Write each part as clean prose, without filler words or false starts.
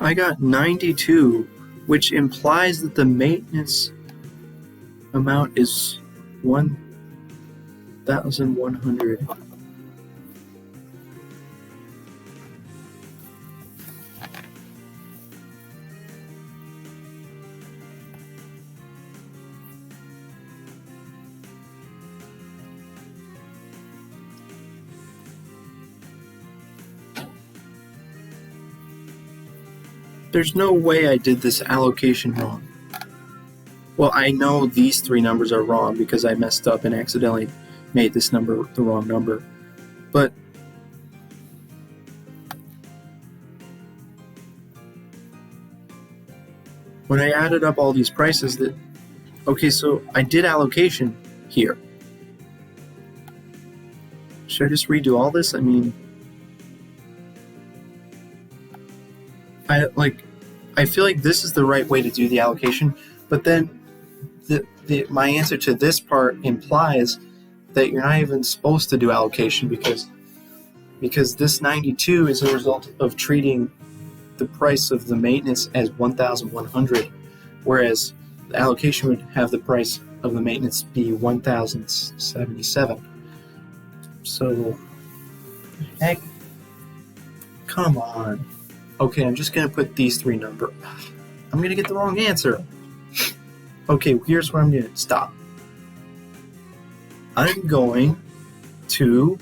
I got 92, which implies that the maintenance amount is 1,100. There's no way I did this allocation wrong. Well, I know these three numbers are wrong because I messed up and accidentally made this number the wrong number. But when I added up all these prices okay, so I did allocation here. Should I just redo all this? I mean, I feel like this is the right way to do the allocation, but then my answer to this part implies that you're not even supposed to do allocation because this 92 is a result of treating the price of the maintenance as 1,100, whereas the allocation would have the price of the maintenance be 1,077. So, heck, come on. Okay, I'm just going to put these three numbers. I'm going to get the wrong answer. Okay, here's where I'm going to stop. I'm going to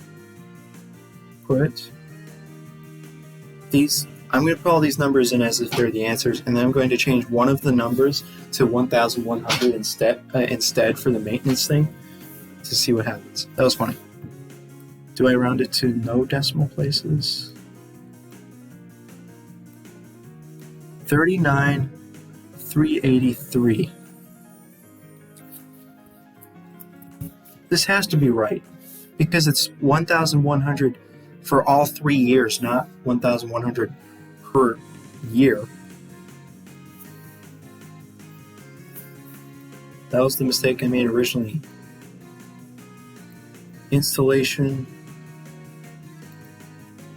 put these, I'm going to put all these numbers in as if they're the answers, and then I'm going to change one of the numbers to 1,100 instead for the maintenance thing to see what happens. That was funny. Do I round it to no decimal places? 39,383. This has to be right because it's 1,100 for all 3 years, not 1,100 per year. That was the mistake I made originally. Installation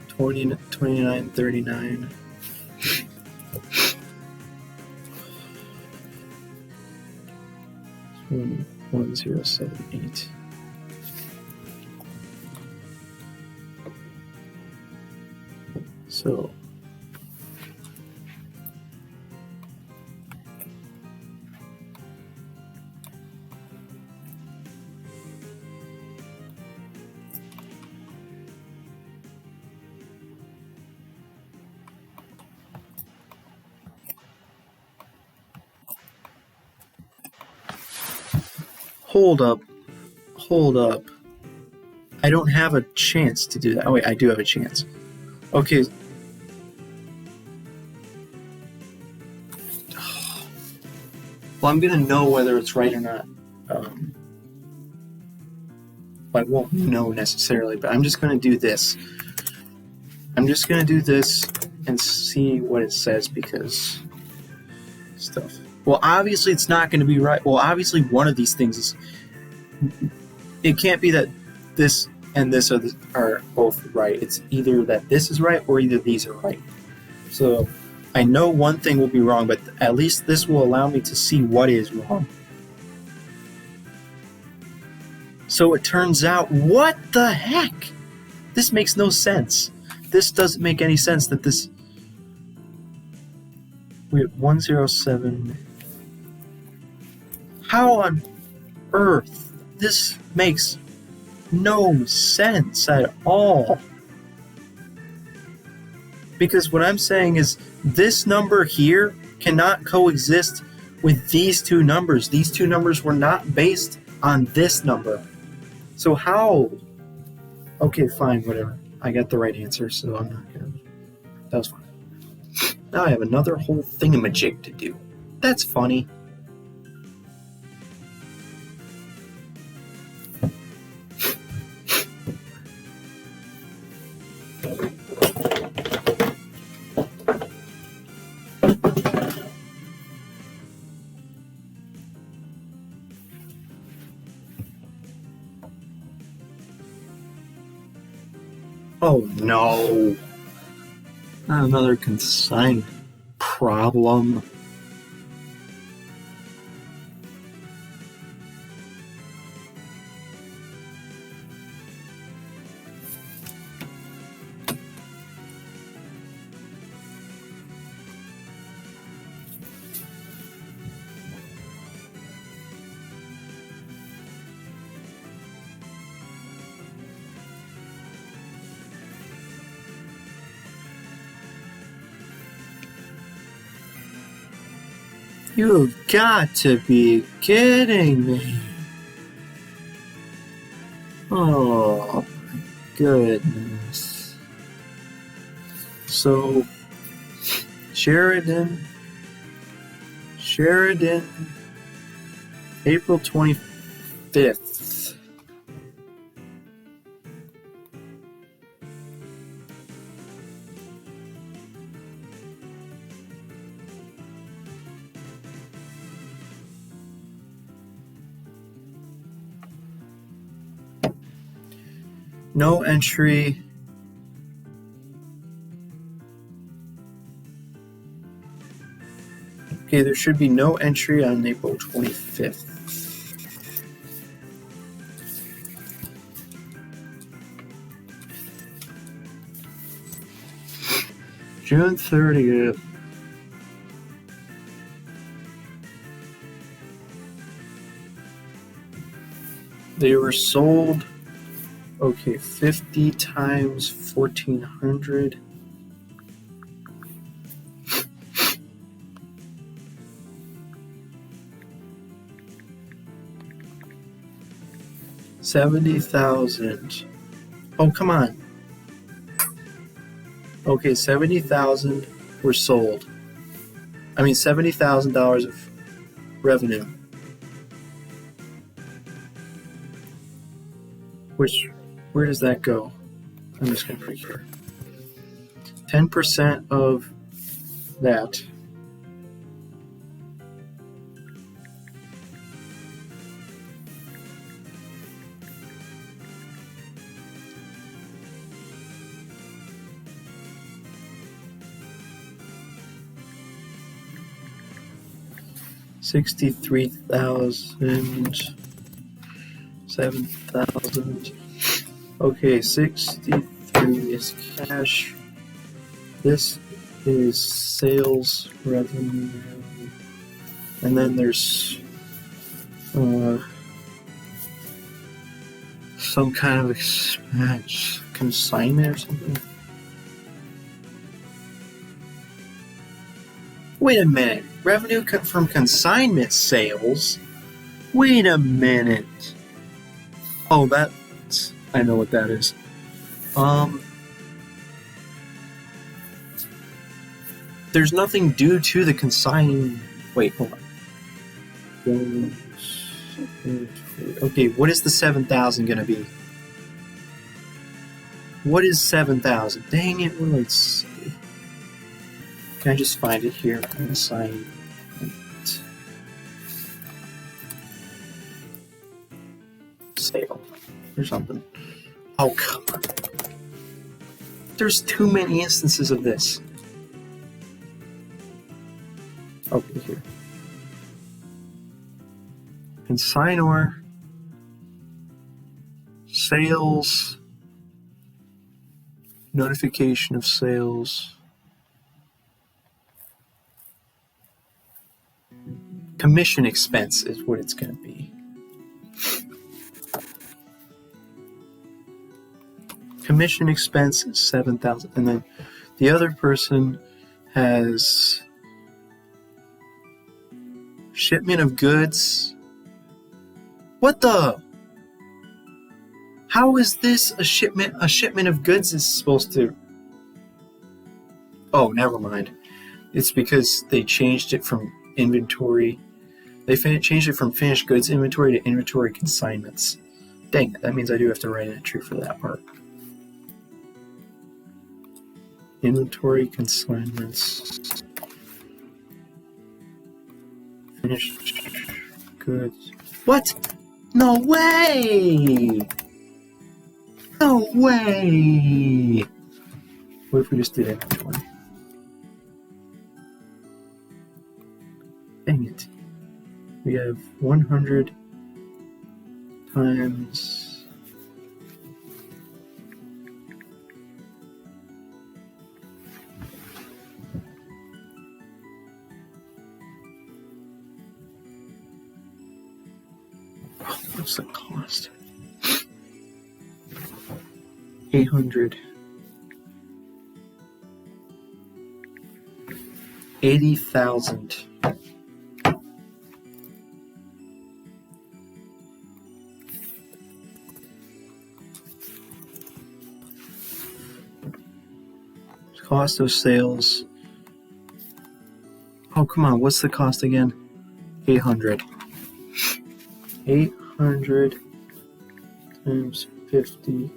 2939. Hmm, 1078. So Hold up. I don't have a chance to do that. Oh wait, I do have a chance. Okay. Well, I'm gonna know whether it's right or not. I won't know necessarily, but I'm just gonna do this. I'm just gonna do this and see what it says because stuff. Well, obviously it's not gonna be right. Well, obviously one of these things is. It can't be that this and this are both right. It's either that this is right or either these are right. So I know one thing will be wrong, but at least this will allow me to see what is wrong. So it turns out, what the heck? This makes no sense. This doesn't make any sense that this... We're at 107. How on earth? This makes no sense at all. Because what I'm saying is this number here cannot coexist with these two numbers. These two numbers were not based on this number. So how? Okay, fine, whatever. I got the right answer, so I'm not gonna... That was fun. Now I have another whole thingamajig to do. That's funny. Oh no. Not another consignment. problem. You've got to be kidding me. Oh my goodness. So, Sheridan, April 25th. No entry. Okay, there should be no entry on April 25th. June 30th. They were sold. Okay, 50 times 1,400. $70,000. Oh, come on. Okay, 70,000 were sold. I mean, $70,000 of revenue. Where does that go? I'm just going to put here. 10% of that. $63,000, 7,000. Okay, 63 is cash. This is sales revenue, and then there's some kind of expense, consignment or something. Wait a minute. Revenue from consignment sales? Wait a minute. Oh, I know what that is. There's nothing due to the consign. Wait, hold on. Okay, what is the 7,000 gonna be? What is 7,000? Dang it, what do I say? Can I just find it here? Consignment. Sale. Or something. Oh, come on. There's too many instances of this. Okay, here. Consignor. Sales. Notification of sales. Commission expense is what it's going to be. Commission expense is 7,000, and then the other person has shipment of goods. What the? How is this a shipment? A shipment of goods is supposed to. Oh, never mind. It's because they changed it from inventory. They changed it from finished goods inventory to inventory consignments. Dang, that means I do have to write an entry for that part. Inventory consignments. Finished goods. What? No way! No way! What if we just did inventory? we have 100 times what's the cost? 800. 80,000. Cost of sales. Oh, come on. What's the cost again? 800. 800 times 50.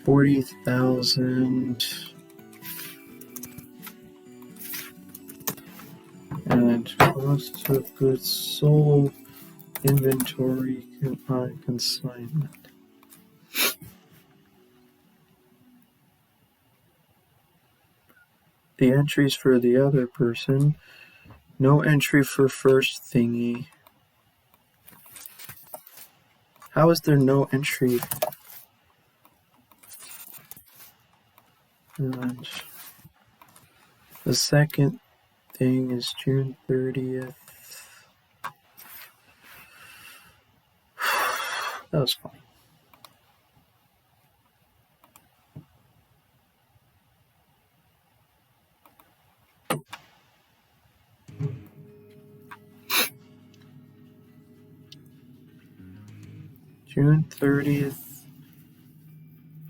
40,000. And cost of goods sold, inventory on consignment. The entries for the other person. No entry for first thingy. How is there no entry? And the second thing is June 30th. That was funny. June 30th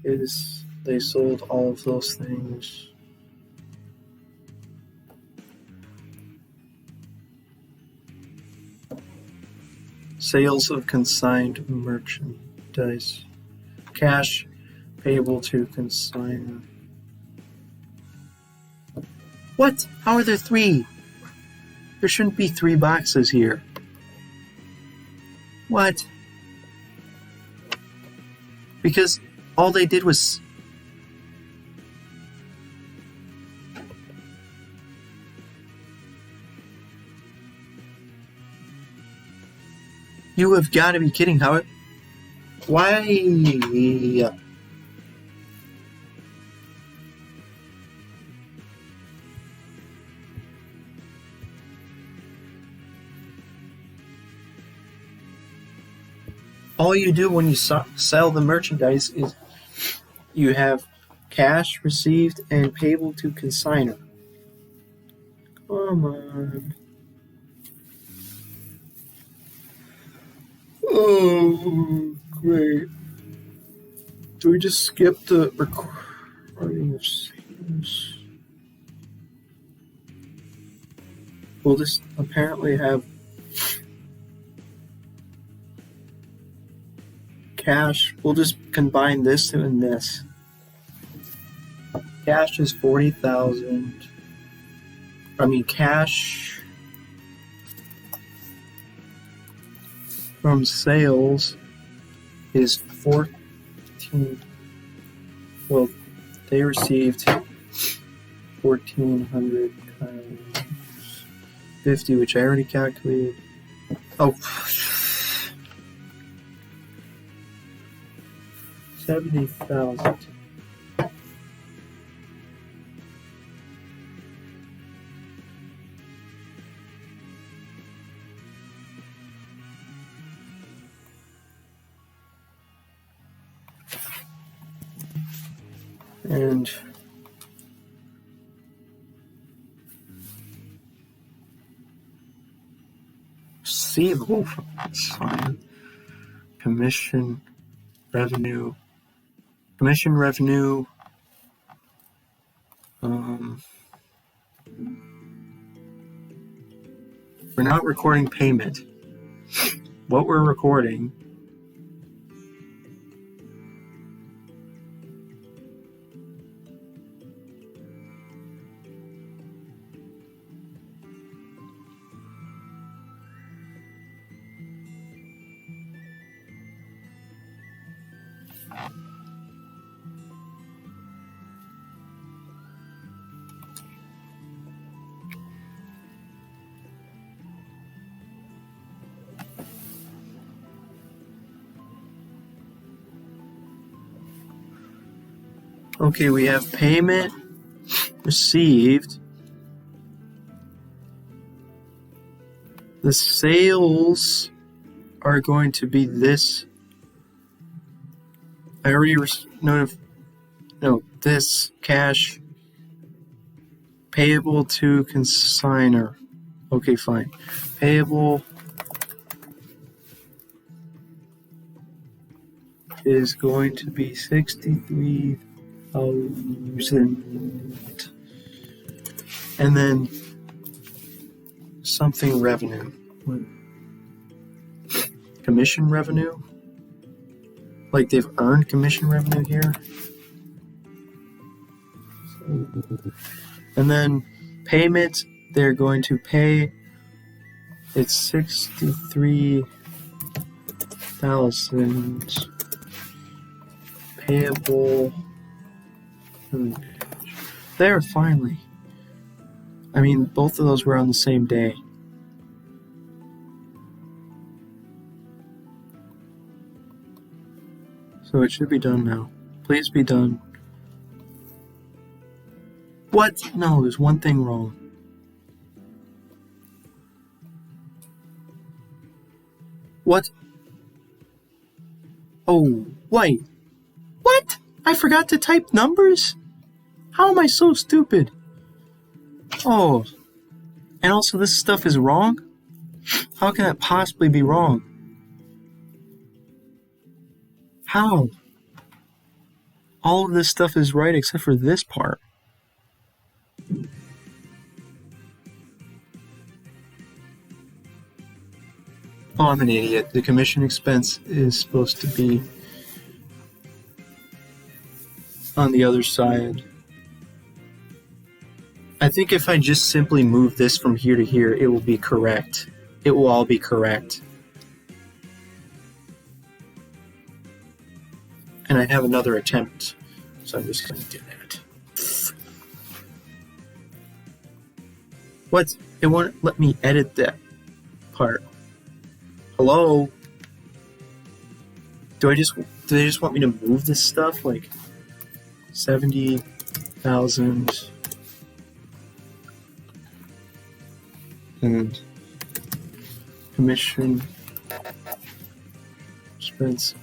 is they sold all of those things. Sales of consigned merchandise. Cash payable to consignor. What? How are there 3? There shouldn't be 3 boxes here. What? Because all they did was... You have got to be kidding. How it... Why? All you do when you sell the merchandise is you have cash received and payable to consignor. Come on. Oh, great. Do we just skip the recording of sales? We'll just apparently have cash. We'll just combine this and this. Cash is 40,000. I mean, cash from sales is 14. Well, they received 1,400 times 50, which I already calculated. Oh, 70,000. And receivable from this fine. Commission revenue. We're not recording payment. What we're recording Okay, we have payment received. The sales are going to be this. I already this cash payable to consignor. Okay, fine. Payable is going to be 63,000. And then something revenue. Commission revenue? Like they've earned commission revenue here? And then payment, they're going to pay, it's 63,000 payable. There, finally. I mean, both of those were on the same day. So it should be done now. Please be done. What? No, there's one thing wrong. What? Oh, wait. What? I forgot to type numbers? How am I so stupid? Oh. And also this stuff is wrong? How can that possibly be wrong? How? All of this stuff is right except for this part. Oh, I'm an idiot. The commission expense is supposed to be on the other side. I think if I just simply move this from here to here, it will be correct. It will all be correct. And I have another attempt, so I'm just going to do that. What? It won't let me edit that part. Hello? Do they just want me to move this stuff? Like 70,000 and commission expense.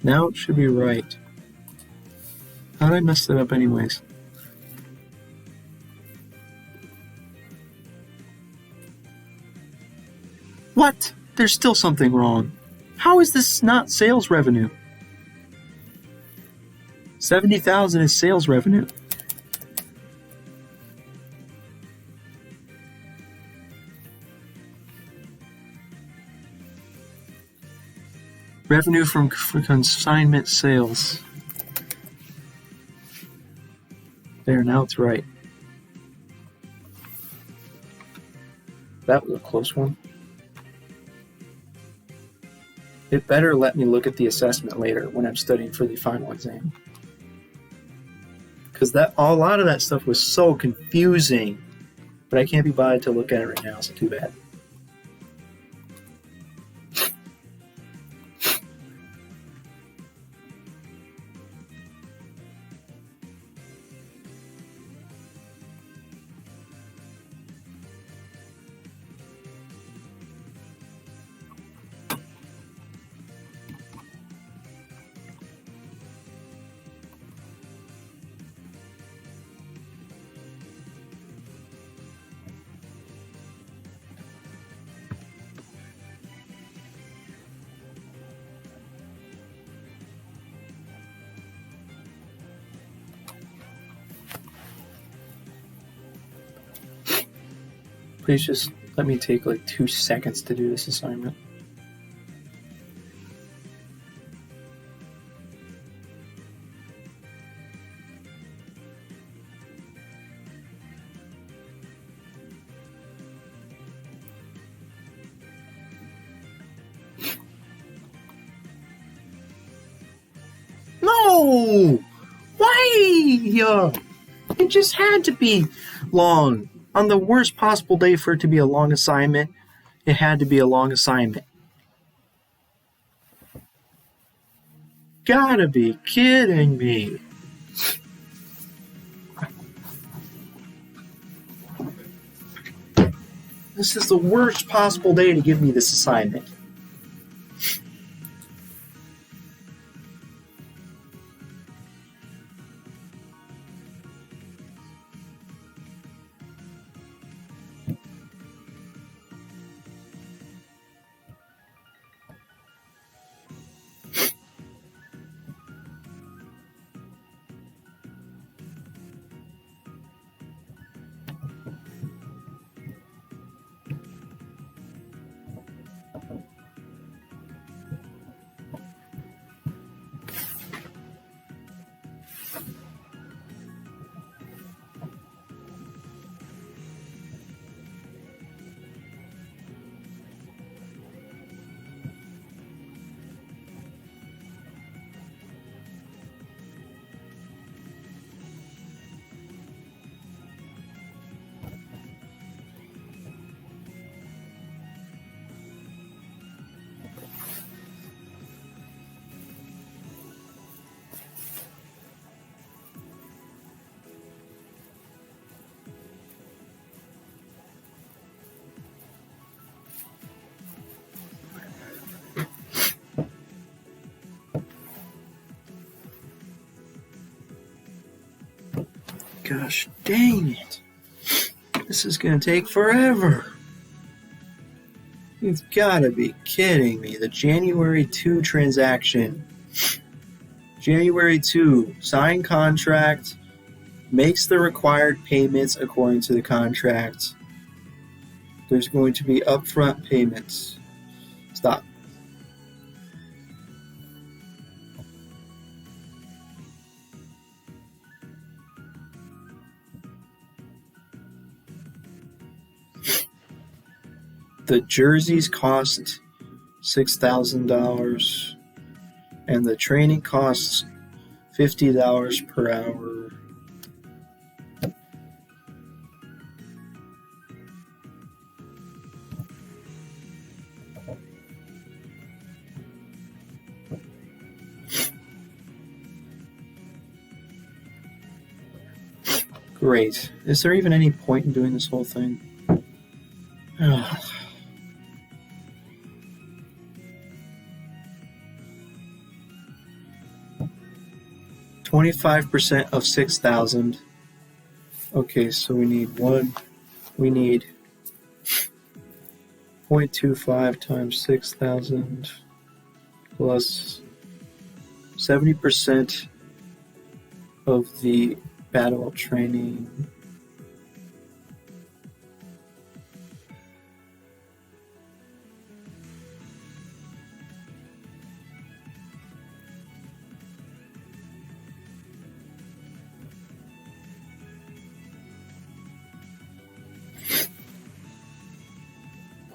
Now it should be right. How did I mess it up anyways? What? There's still something wrong. How is this not sales revenue? 70,000 is sales revenue. Revenue from consignment sales. There, now it's right. That was a close one. It better let me look at the assessment later when I'm studying for the final exam. Because a lot of that stuff was so confusing. But I can't be bothered to look at it right now, so too bad. Please just let me take like 2 seconds to do this assignment. No! Why? It just had to be long. On the worst possible day for it to be a long assignment, it had to be a long assignment. gotta be kidding me. This is the worst possible day to give me this assignment. Gosh dang it. This is gonna take forever. You've gotta be kidding me. The January 2 transaction. January 2, sign contract, makes the required payments according to the contract. There's going to be upfront payments. Stop. The jerseys cost $6,000 and the training costs $50 per hour. Great. Is there even any point in doing this whole thing? 25% of 6,000. Okay, so we need 0.25 times 6,000 plus 70% of the battle training.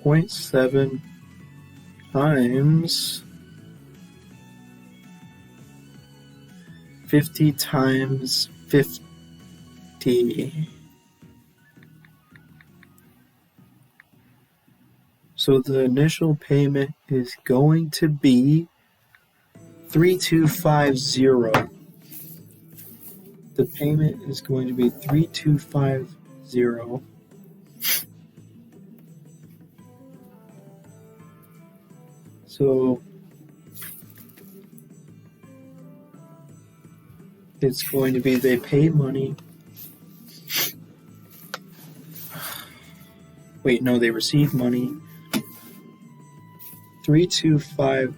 .7 times 50 times 50. So the initial payment is going to be 3,250. The payment is going to be 3,250. So it's going to be they pay money. Wait, no, they receive money. 3,250.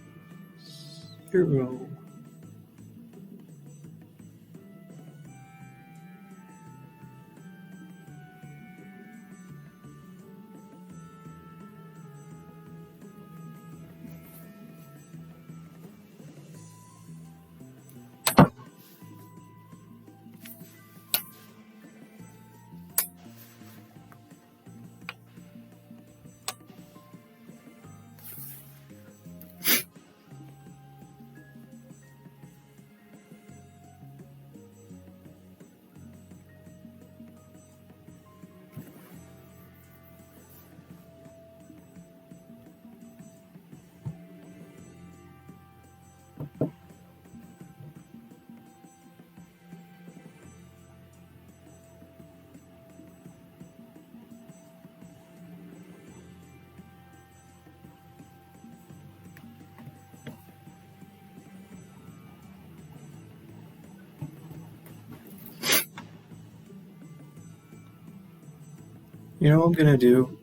You know what I'm gonna do?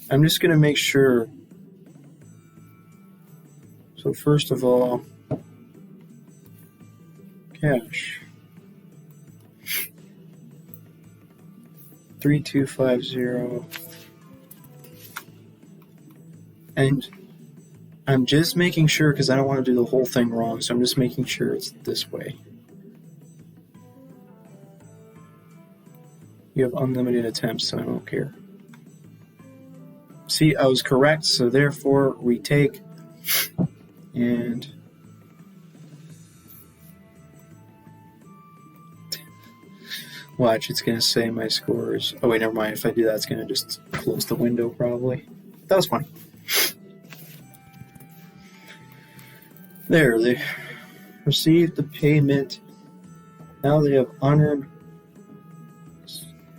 I'm just gonna make sure. So first of all, cash 3250, and I'm just making sure because I don't want to do the whole thing wrong. So I'm just making sure it's this way. You have unlimited attempts, so I don't care. See, I was correct, so therefore we take and watch, it's going to say my scores. Oh, wait, never mind. If I do that, it's going to just close the window probably. That was fun. There, they received the payment. Now they have unearned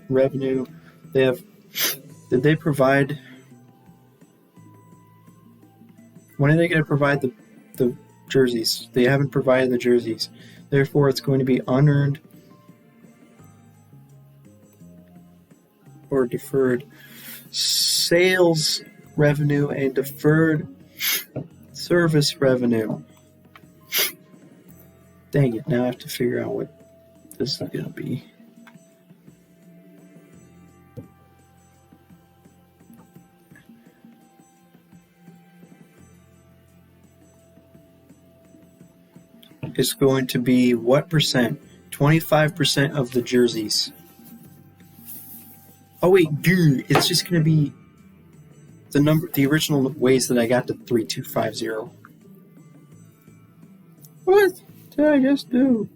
revenue. They have, did they provide, when are they going to provide the jerseys? They haven't provided the jerseys. Therefore, it's going to be unearned or deferred sales revenue and deferred service revenue. Dang it, now I have to figure out what this is going to be. It's going to be what percent? 25% of the jerseys. Oh wait, dude, it's just going to be the original ways that I got to 3250. What did I just do?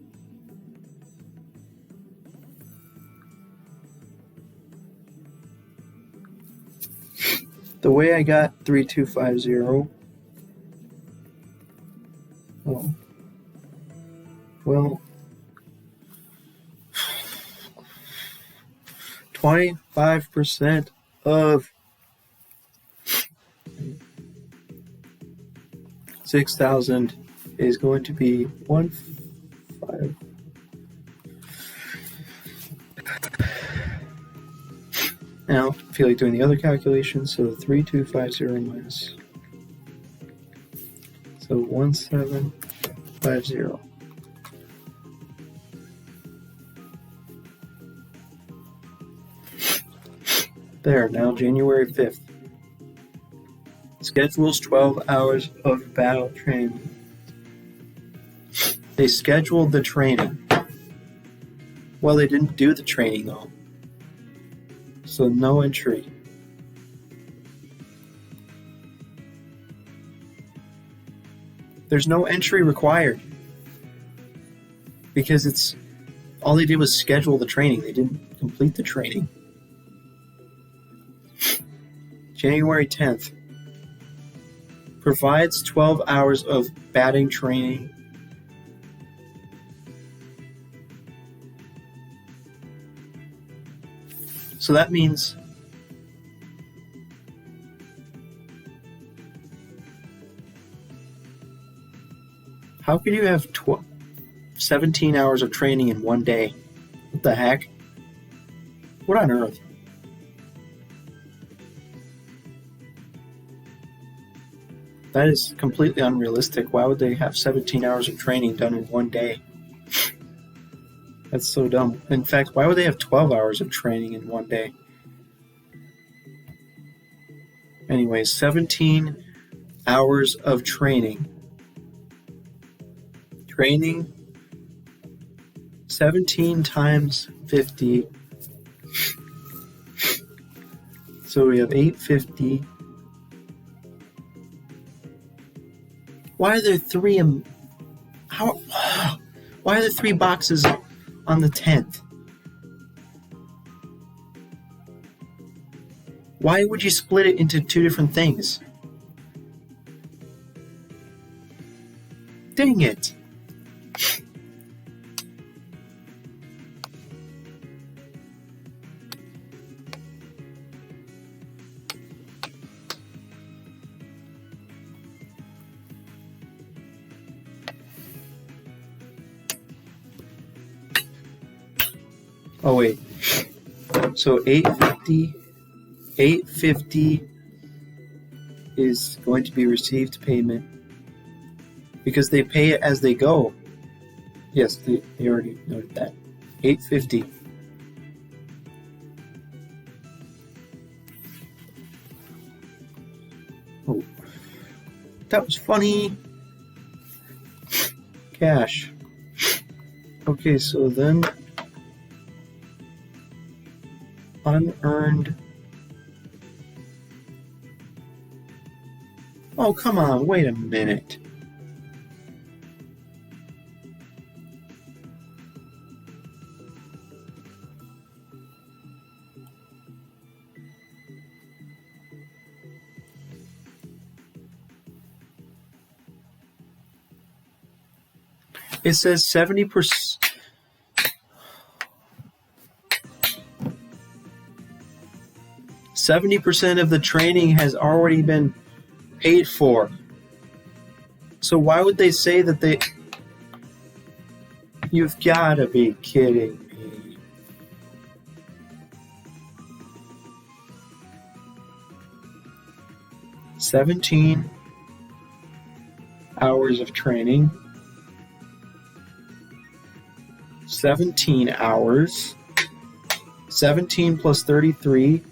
The way I got 3250. Oh. Well, 25% of 6,000 is going to be 1.5. Now, I feel like doing the other calculation, so 3250 minus. So 1750. There, now January 5th. Schedules 12 hours of battle training. They scheduled the training. Well, they didn't do the training though. So no entry. There's no entry required. Because it's all they did was schedule the training. They didn't complete the training. January 10th. Provides 12 hours of batting training. So that means how could you have 17 hours of training in one day? What the heck? What on earth? That is completely unrealistic. Why would they have 17 hours of training done in one day? That's so dumb. In fact, why would they have 12 hours of training in one day? Anyways, 17 hours of training. Training 17 times 50. So we have 850. Why are there three? Why are there 3 boxes on the 10th? Why would you split it into 2 different things? Dang it. Oh wait, so 850 $850 is going to be received payment because they pay it as they go. Yes, they already noted that. $850. Oh, that was funny. Cash. Okay, so then unearned. Oh, come on, wait a minute. It says 70%. 70% of the training has already been paid for. So why would they say that they... You've got to be kidding me. $17 hours of training. 17 hours. 17 plus 33.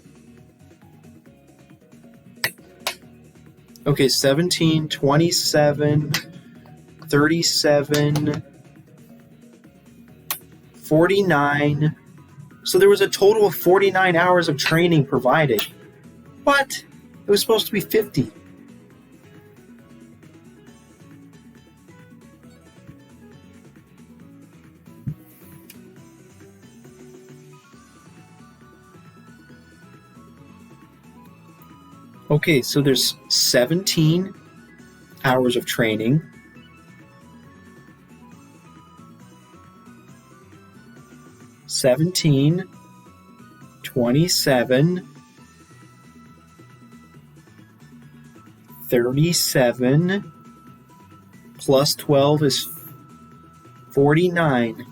Okay, 17, 27, 37, 49. So there was a total of 49 hours of training provided. What? It was supposed to be 50. Okay, so there's 17 hours of training. $17, 27, 37, plus 12 is 49.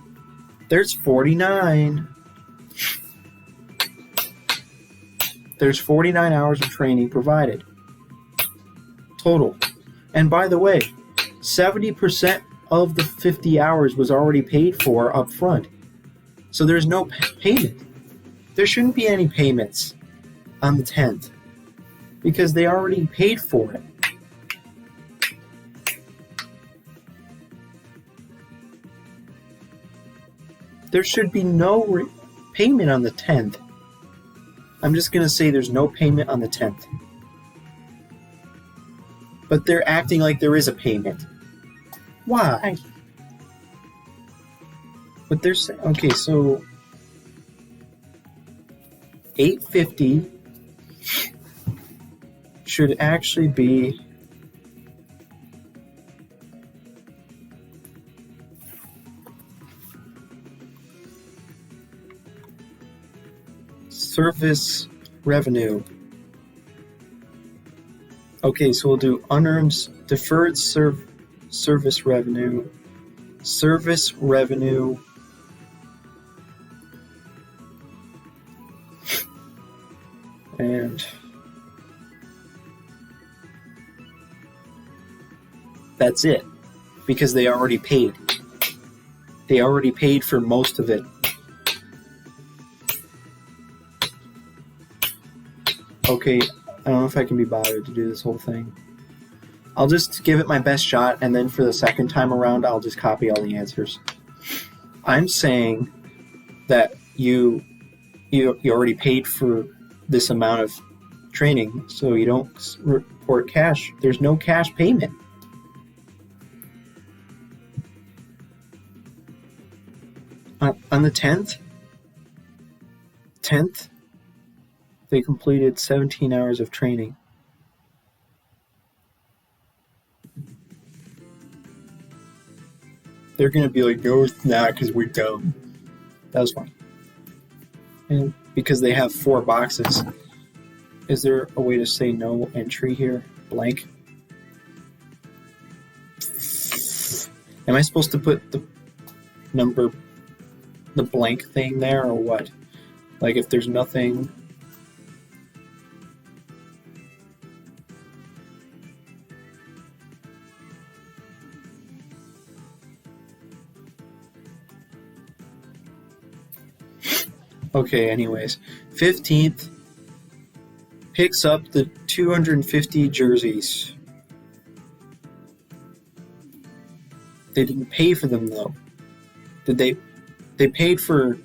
There's 49. There's 49 hours of training provided. Total. And by the way, 70% of the 50 hours was already paid for up front. So there's no payment. There shouldn't be any payments on the 10th because they already paid for it. There should be no payment on the 10th. I'm just going to say there's no payment on the 10th. But they're acting like there is a payment. Why? But they're saying, okay, so $850 should actually be service revenue. Okay, so we'll do unearned deferred service revenue, and that's it, because they already paid. They already paid for most of it. Okay, I don't know if I can be bothered to do this whole thing. I'll just give it my best shot, and then for the second time around, I'll just copy all the answers. I'm saying that you already paid for this amount of training, so you don't report cash. There's no cash payment. On the 10th, they completed 17 hours of training. They're going to be like, no, it's not, because we're dumb. That was fine. And because they have 4 boxes, is there a way to say no entry here? Blank? Am I supposed to put the number, the blank thing there, or what? Like if there's nothing... Okay, anyways. 15th picks up the 250 jerseys. They didn't pay for them, though. Did they? They paid for...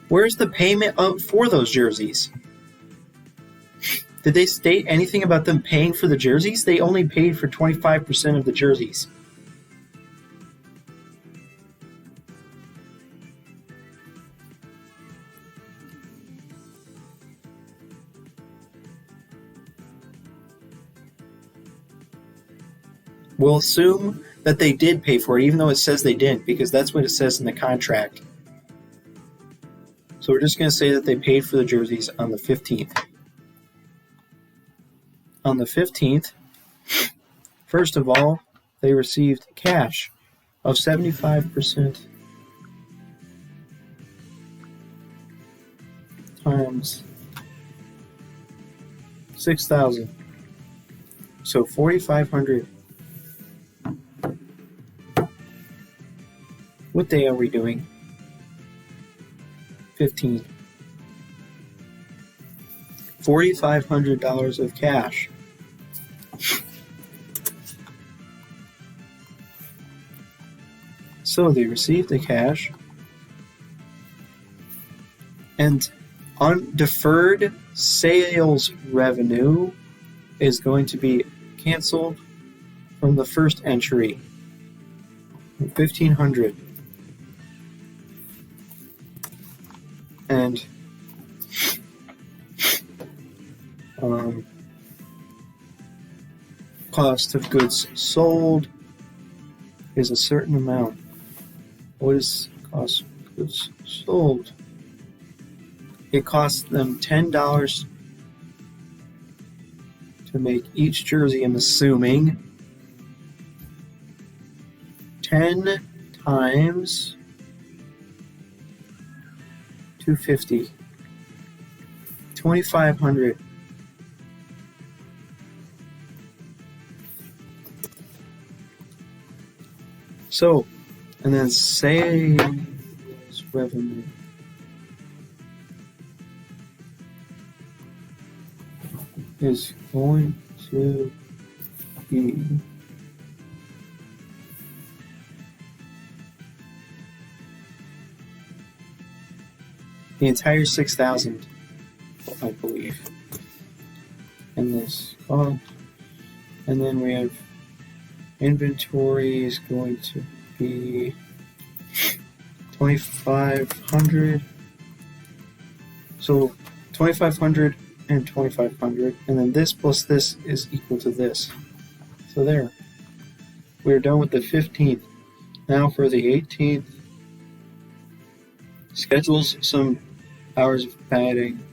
Where's the payment for those jerseys? Did they state anything about them paying for the jerseys? They only paid for 25% of the jerseys. We'll assume that they did pay for it, even though it says they didn't, because that's what it says in the contract. So we're just going to say that they paid for the jerseys on the 15th. On the 15th, first of all, they received cash of 75% times 6,000. So 4,500. What day are we doing? 15. $4,500 of cash. So they received the cash, and undeferred sales revenue is going to be canceled from the first entry, 1,500. And cost of goods sold is a certain amount. What is cost of goods sold? It costs them $10 to make each jersey. I'm assuming 10 times 250, 2,500. So, and then sales revenue is going to be the entire 6,000, I believe. And this, and then we have inventory is going to be 2,500. So 2,500 and 2,500, and then this plus this is equal to this. So there, we're done with the 15th. Now for the 18th, schedules some hours of padding.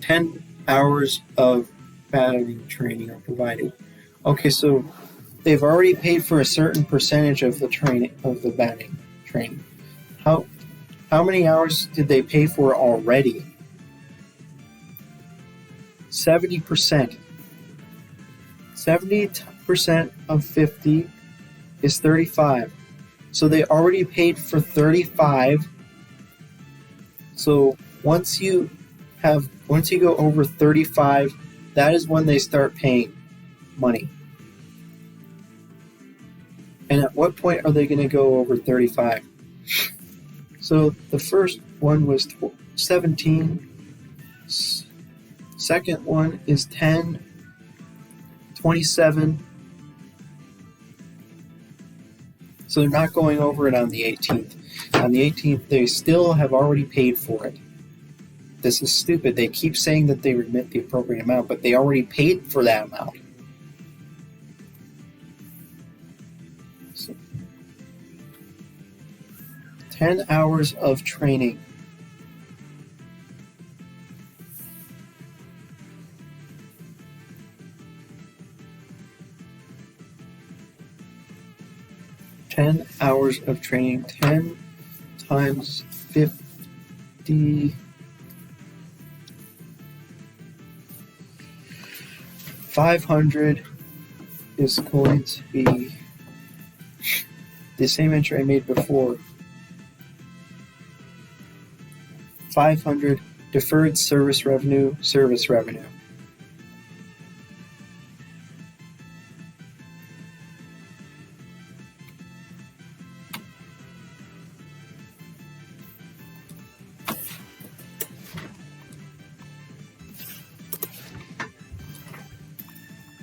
10 hours of padding training are provided. Okay, so they've already paid for a certain percentage of the training, of the batting training. How many hours did they pay for already? 70%. 70% of 50 is 35. So they already paid for 35. So once you go over 35, that is when they start paying money. And at what point are they going to go over 35? So the first one was 17. Second one is 10, 27. So they're not going over it on the 18th. On the 18th, they still have already paid for it. This is stupid. They keep saying that they remit the appropriate amount, but they already paid for that amount. So, 10 hours of training. $10 hours of training, 10 times 50, 500 is going to be the same entry I made before. 500 deferred service revenue, service revenue.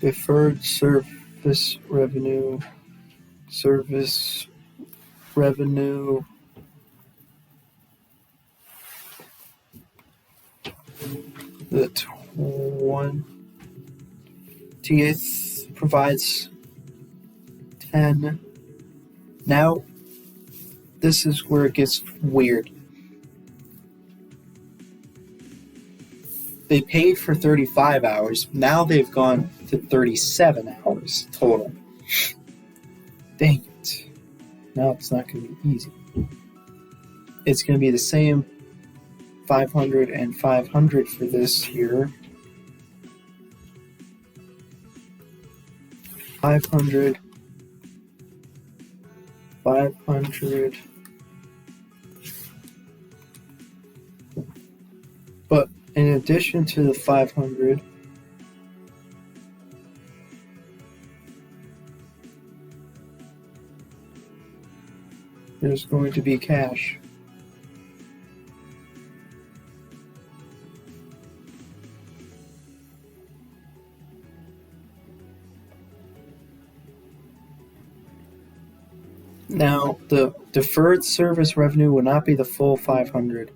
Deferred service revenue, the 20th provides 10. Now, this is where it gets weird. They paid for 35 hours. Now they've gone to 37 hours total. Dang it. Now it's not going to be easy. It's going to be the same 500 and 500 for this here. 500. But in addition to the 500, there's going to be cash. Now, the deferred service revenue will not be the full 500.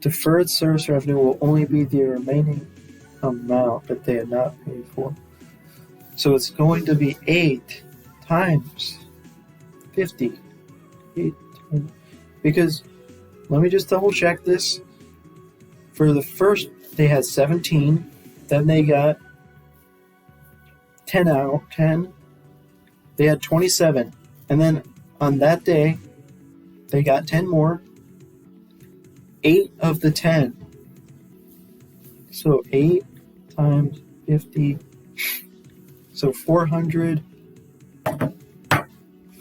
Deferred service revenue will only be the remaining amount that they had not paid for. So it's going to be 8 times 50. 8 times, because, let me just double check this. For the first, they had 17. Then they got 10 out. 10. They had 27. And then on that day, they got 10 more. 8 of the 10. So 8 times 50. So 400.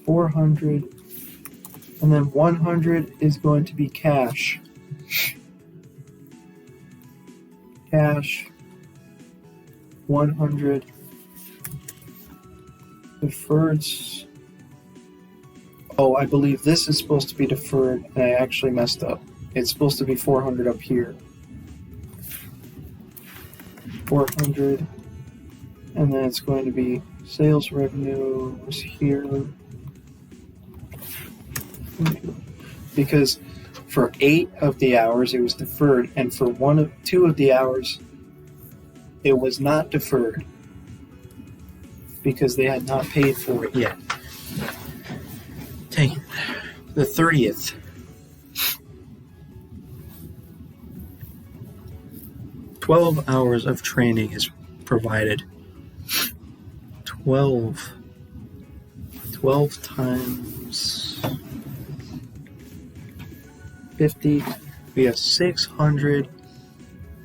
400. And then 100 is going to be cash. Cash. 100. Deferred. Oh, I believe this is supposed to be deferred, and I actually messed up. It's supposed to be 400 up here. 400. And then it's going to be sales revenue was here. Because for 8 of the hours it was deferred, and for 2 of the hours it was not deferred because they had not paid for it yet. Dang it. The 30th. 12 hours of training is provided. 12 times 50. We have 600.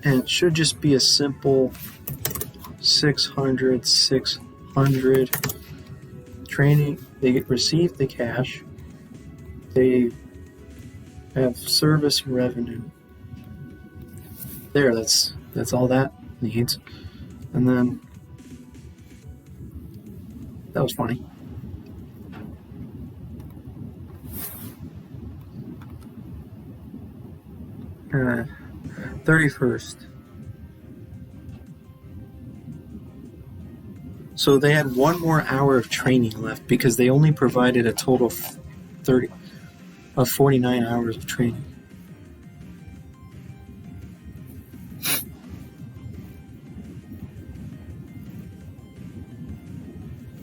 And it should just be a simple 600. Training. They receive the cash. They have service revenue. There, that's all that needs. And then that was funny. Uh, 31st. So they had 1 more hour of training left because they only provided a total of 49 hours of training.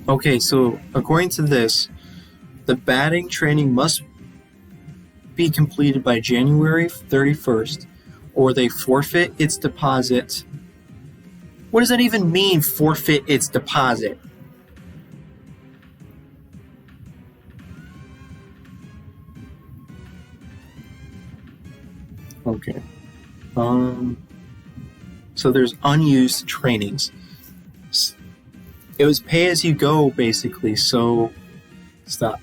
Okay, so according to this, the batting training must be completed by January 31st, or they forfeit its deposit. What does that even mean, forfeit its deposit? Okay. So there's unused trainings. It was pay as you go, basically, so stop.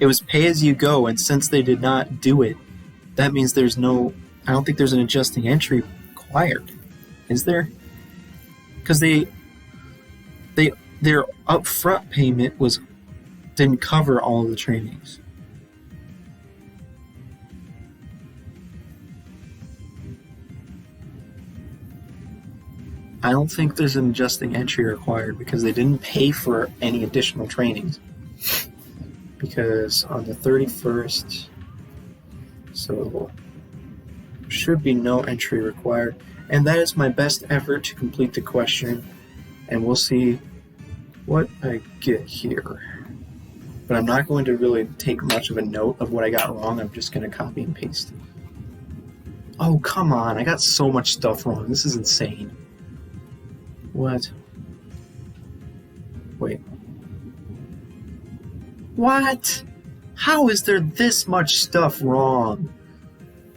It was pay as you go, and since they did not do it, that means there's no, I don't think there's an adjusting entry required. Is there? Because their upfront payment didn't cover all of the trainings. I don't think there's an adjusting entry required because they didn't pay for any additional trainings. Because on the 31st, so should be no entry required. And that is my best effort to complete the question. And we'll see what I get here. But I'm not going to really take much of a note of what I got wrong. I'm just going to copy and paste. Oh, come on. I got so much stuff wrong. This is insane. What? Wait. What? How is there this much stuff wrong?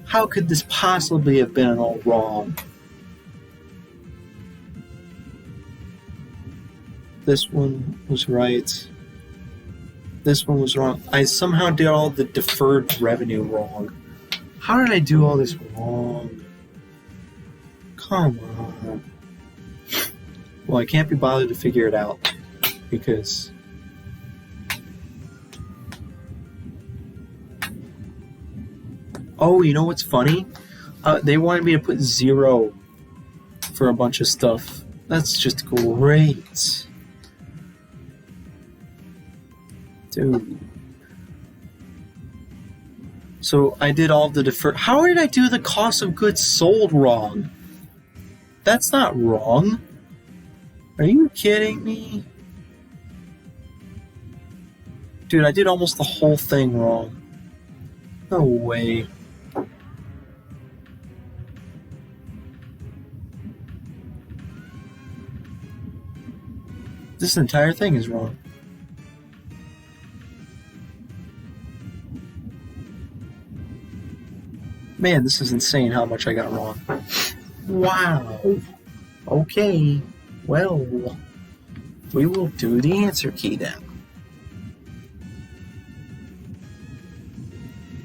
How could this possibly have been all wrong? This one was right. This one was wrong. I somehow did all the deferred revenue wrong. How did I do all this wrong? Come on. Well, I can't be bothered to figure it out because oh, you know what's funny? They wanted me to put 0 for a bunch of stuff. That's just great. Dude. So I did all the deferred. How did I do the cost of goods sold wrong? That's not wrong. Are you kidding me? Dude, I did almost the whole thing wrong. No way. This entire thing is wrong. Man, this is insane how much I got wrong. Wow. Okay. Well, we will do the answer key then.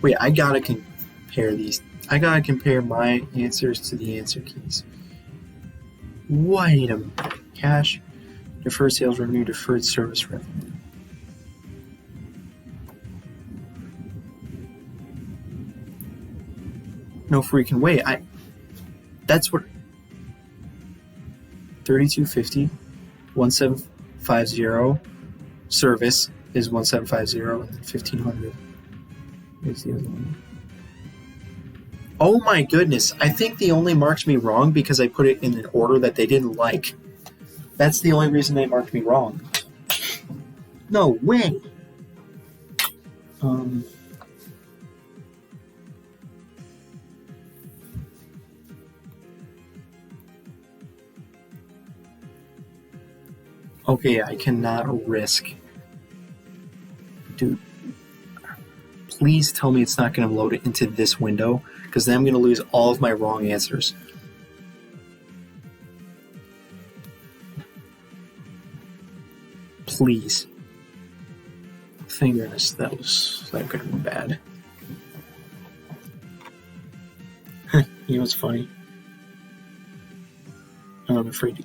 Wait, I gotta compare these. I gotta compare my answers to the answer keys. Wait a minute. Cash, deferred sales revenue, deferred service revenue. No freaking way. That's what 3250 1750 service is 1750 and then 1500 is the other one. Oh my goodness, I think they only marked me wrong because I put it in an order that they didn't like. That's the only reason they marked me wrong. No way. Okay, I cannot risk. Dude, please tell me it's not going to load it into this window, because then I'm going to lose all of my wrong answers. Please. Thank goodness that could have been bad. You know what's funny? I'm afraid to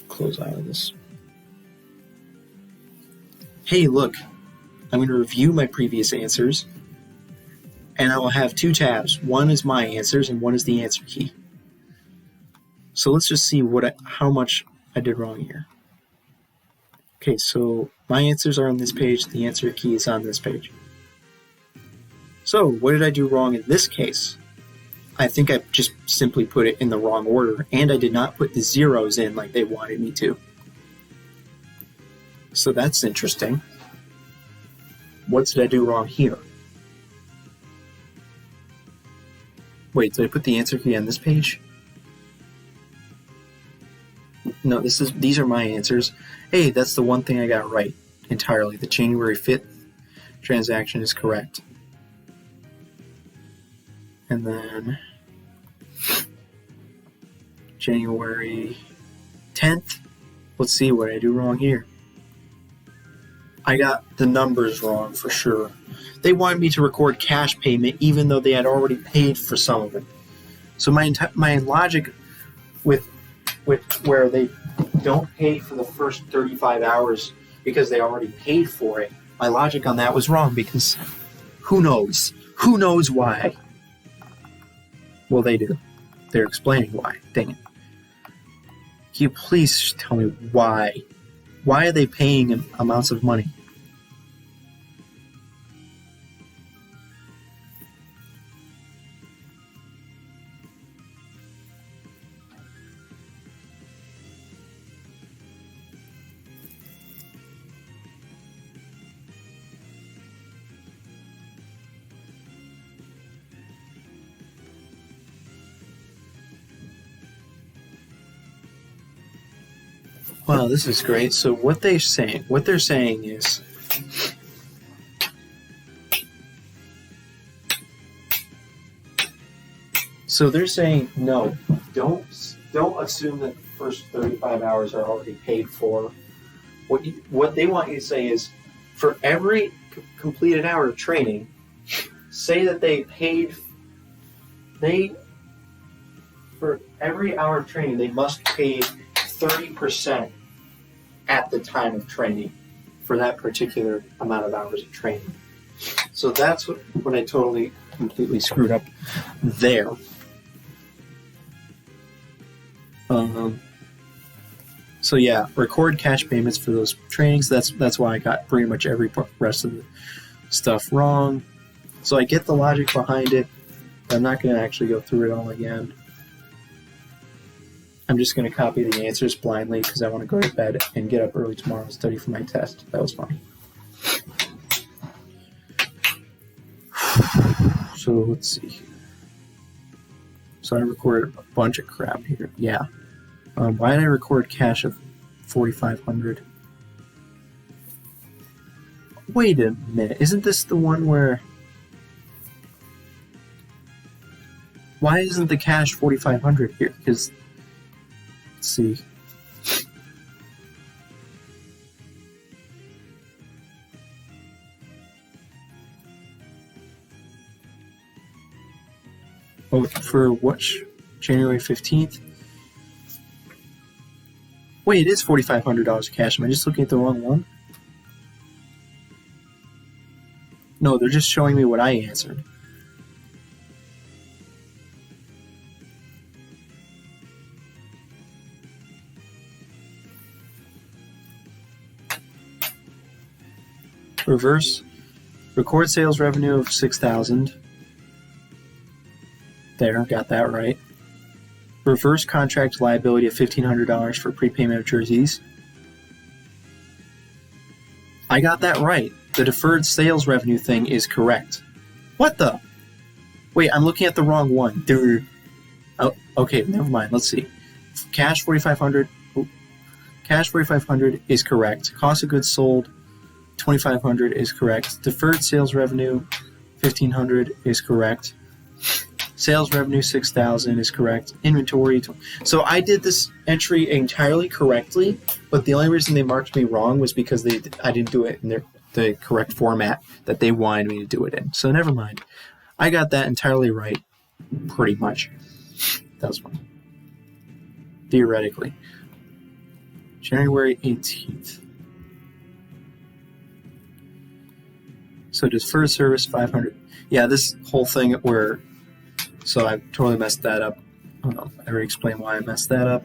close out of this. Hey, look, I'm going to review my previous answers, and I will have 2 tabs. One is my answers, and one is the answer key. So let's just see how much I did wrong here. Okay, so my answers are on this page, the answer key is on this page. So, what did I do wrong in this case? I think I just simply put it in the wrong order, and I did not put the zeros in like they wanted me to. So that's interesting. What did I do wrong here? Wait, did I put the answer key on this page? No, these are my answers. Hey, that's the one thing I got right entirely. The January 5th transaction is correct. And then January 10th. Let's see what I do wrong here. I got the numbers wrong for sure. They wanted me to record cash payment even though they had already paid for some of it. So my logic with where they don't pay for the first 35 hours because they already paid for it, my logic on that was wrong because who knows? Who knows why? Well, they do. They're explaining why. Dang it. Can you please tell me why? Why are they paying amounts of money? Wow, this is great. So what they're saying is so they're saying no, don't assume that the first 35 hours are already paid for. What they want you to say is for every completed hour of training, say that for every hour of training they must pay 30% at the time of training for that particular amount of hours of training. So that's what I totally, completely screwed up there. So yeah, record cash payments for those trainings. That's why I got pretty much every rest of the stuff wrong. So I get the logic behind it. But I'm not going to actually go through it all again. I'm just going to copy the answers blindly because I want to go to bed and get up early tomorrow and study for my test. That was funny. So let's see. So I recorded a bunch of crap here. Yeah. Why did I record cash of $4,500? Wait a minute. Isn't this the one where... Why isn't the cash $4,500 here? Because... Let's see. Oh, for what? January 15th? Wait, it is $4,500 cash. Am I just looking at the wrong one? No, they're just showing me what I answered. Reverse. Record sales revenue of $6,000. There, got that right. Reverse contract liability of $1,500 for prepayment of jerseys. I got that right. The deferred sales revenue thing is correct. What the? Wait, I'm looking at the wrong one. Oh, okay, never mind. Let's see. Cash $4,500. Cash $4,500 is correct. Cost of goods sold $2,500 is correct. Deferred sales revenue $1,500 is correct. Sales revenue $6,000 is correct. Inventory. So I did this entry entirely correctly, but the only reason they marked me wrong was because I didn't do it in the correct format that they wanted me to do it in. So never mind. I got that entirely right, pretty much. That was fun. Theoretically. January 18th. So deferred service $500. Yeah, this whole thing where... So I totally messed that up. I already explained why I messed that up.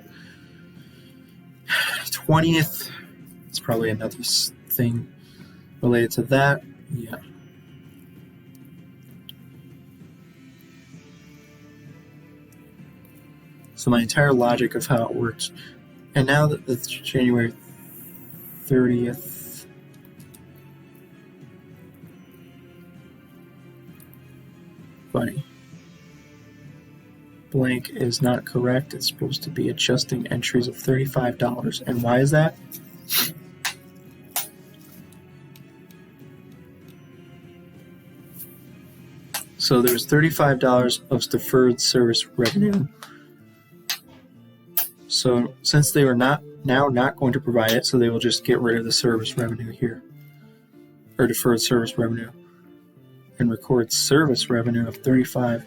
20th. It's probably another thing related to that. Yeah. So my entire logic of how it works. And now that it's January 30th. Funny. Blank is not correct. It's supposed to be adjusting entries of $35. And why is that? So there's $35 of deferred service revenue. So since they were not going to provide it, so they will just get rid of the service revenue here. or deferred service revenue, and record service revenue of $35.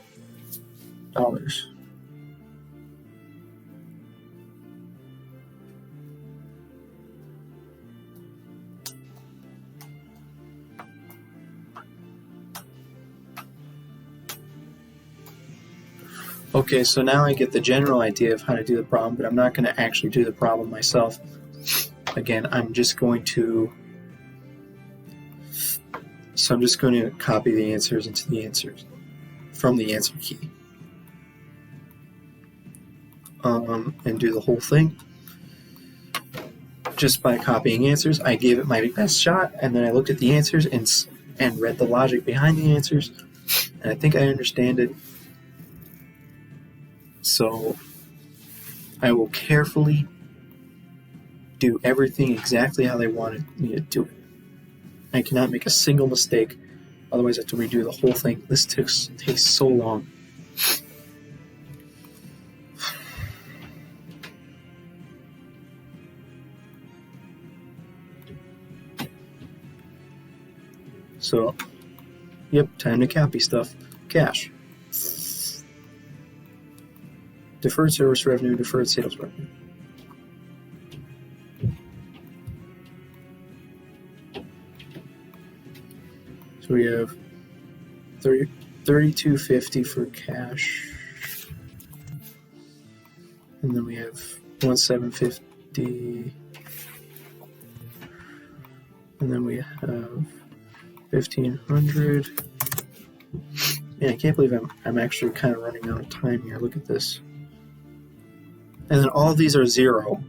Okay, so now I get the general idea of how to do the problem, but I'm not going to actually do the problem myself. Again, I'm just going to copy the answers into the answers from the answer key. And do the whole thing. Just by copying answers, I gave it my best shot, and then I looked at the answers and read the logic behind the answers, and I think I understand it. So I will carefully do everything exactly how they wanted me to do it. I cannot make a single mistake, otherwise I have to redo the whole thing. This takes so long. So, yep, time to copy stuff. Cash. Deferred service revenue, deferred sales revenue. So we have $32.50 for cash, and then we have $17.50, and then we have $1,500. Man, I can't believe I'm actually kind of running out of time here. Look at this. And then all these are zero.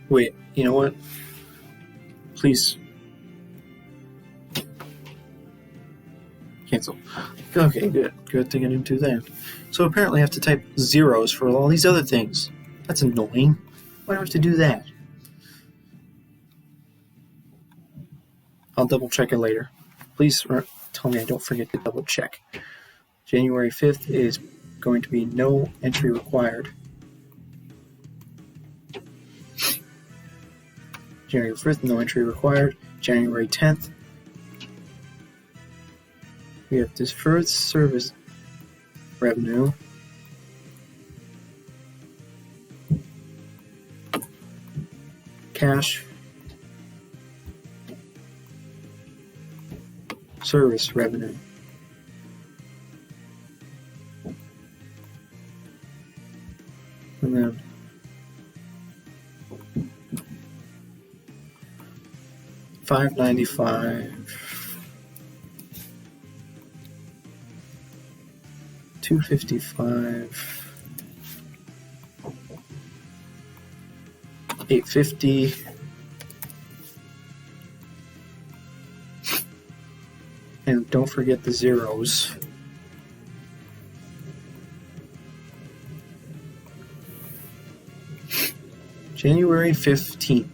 Wait, you know what? Please. Cancel. Okay, good. Good thing I didn't do that. So apparently I have to type zeros for all these other things. That's annoying. Why do I have to do that? I'll double check it later. Please tell me I don't forget to double check. January 5th is going to be no entry required. January 5th, no entry required. January 10th, we have deferred service revenue. Cash service revenue. And then $595, $255, $850, and don't forget the zeros. January 15th.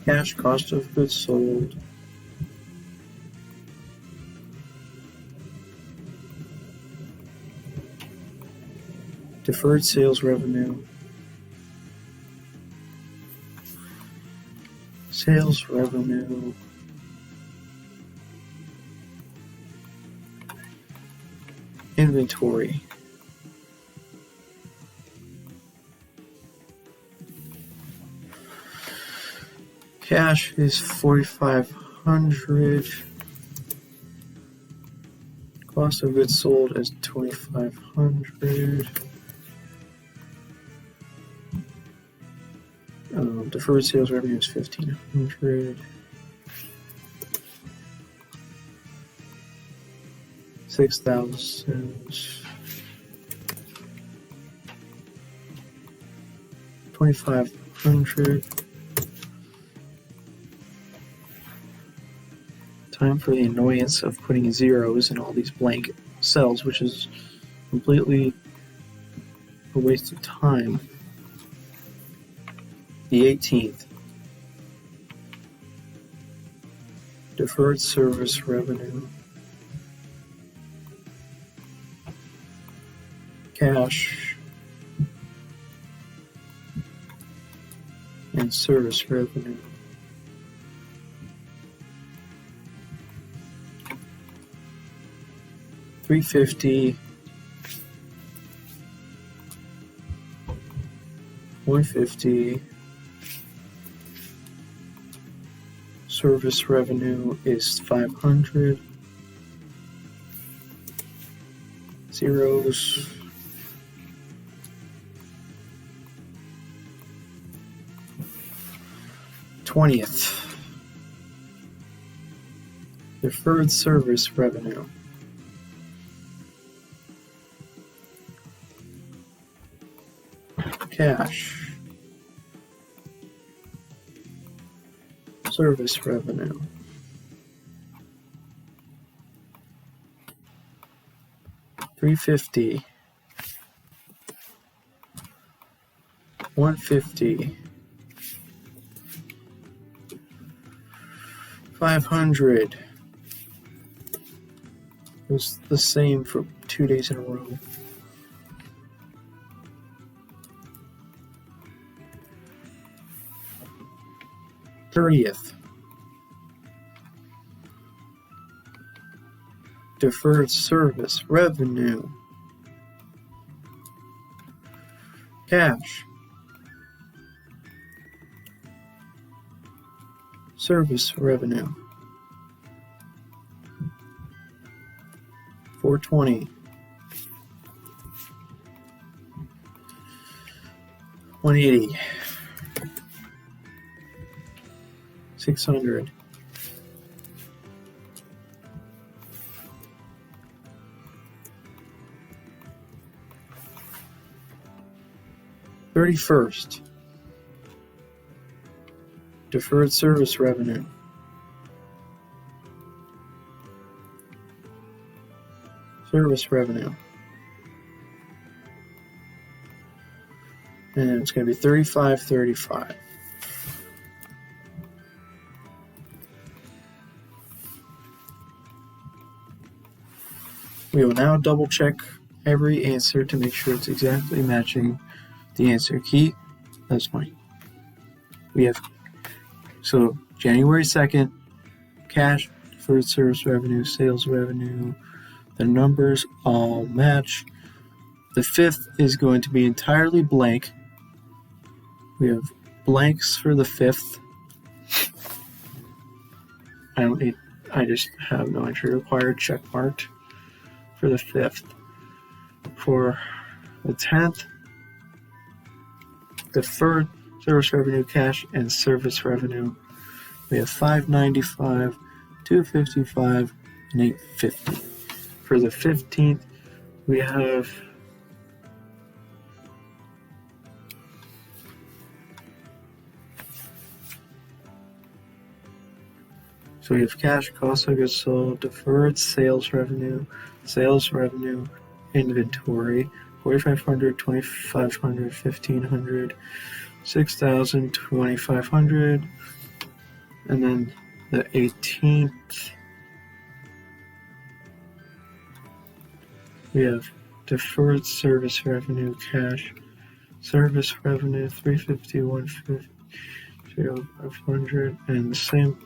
Cash cost of goods sold. Deferred sales revenue. Sales revenue. Inventory. Cash is $4,500. Cost of goods sold is $2,500. Deferred sales revenue is $1,500. $6,000. $2,500. Time for the annoyance of putting zeros in all these blank cells, which is completely a waste of time. The 18th. Deferred service revenue. cash and service revenue. $350, $150. Service revenue is 500. Zeros. $20th. Deferred service revenue. Cash. Service revenue. $350. $150. $500. It was the same for 2 days in a row. $30th. Deferred service revenue. Cash. Service revenue. $420. $180. $600. $31st. Deferred service revenue. Service revenue. And it's going to be $35.35. We will now double check every answer to make sure it's exactly matching the answer key. That's mine. We have, so January 2nd, cash, deferred service revenue, sales revenue, the numbers all match. The 5th is going to be entirely blank. We have blanks for the 5th. I just have no entry required, check marked for the 5th. For the 10th, deferred service revenue, cash, and service revenue, we have $595, $255, and $850. For the 15th, we have cash, cost of goods sold, deferred sales revenue, inventory, $4,500, $2,500, $1,500, $6,000, $2,500, and then the 18th, we have deferred service revenue, cash, service revenue, $350, $150, $500, and the same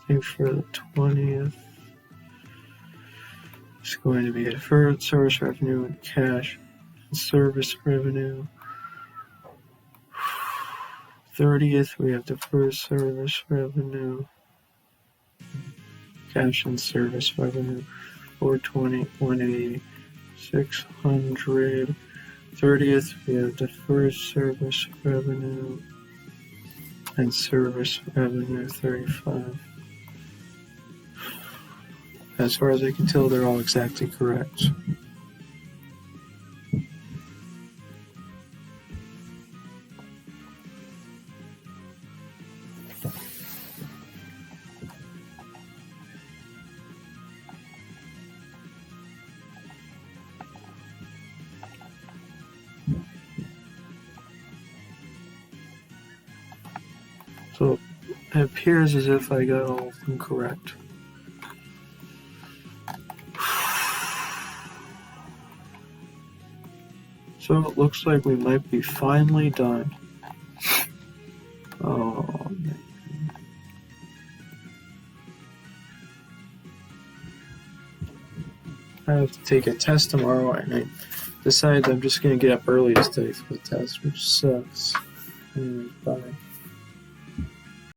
thing for the 20th. It's going to be deferred service revenue and cash and service revenue. 30th, we have deferred service revenue, cash and service revenue, 420, 180, 600. 30th, we have deferred service revenue and service revenue, 35. As far as I can tell, they're all exactly correct. So it appears as if I got all of them correct. So it looks like we might be finally done. Oh, man. I have to take a test tomorrow, and I decided I'm just going to get up early to study for the test, which sucks. Bye.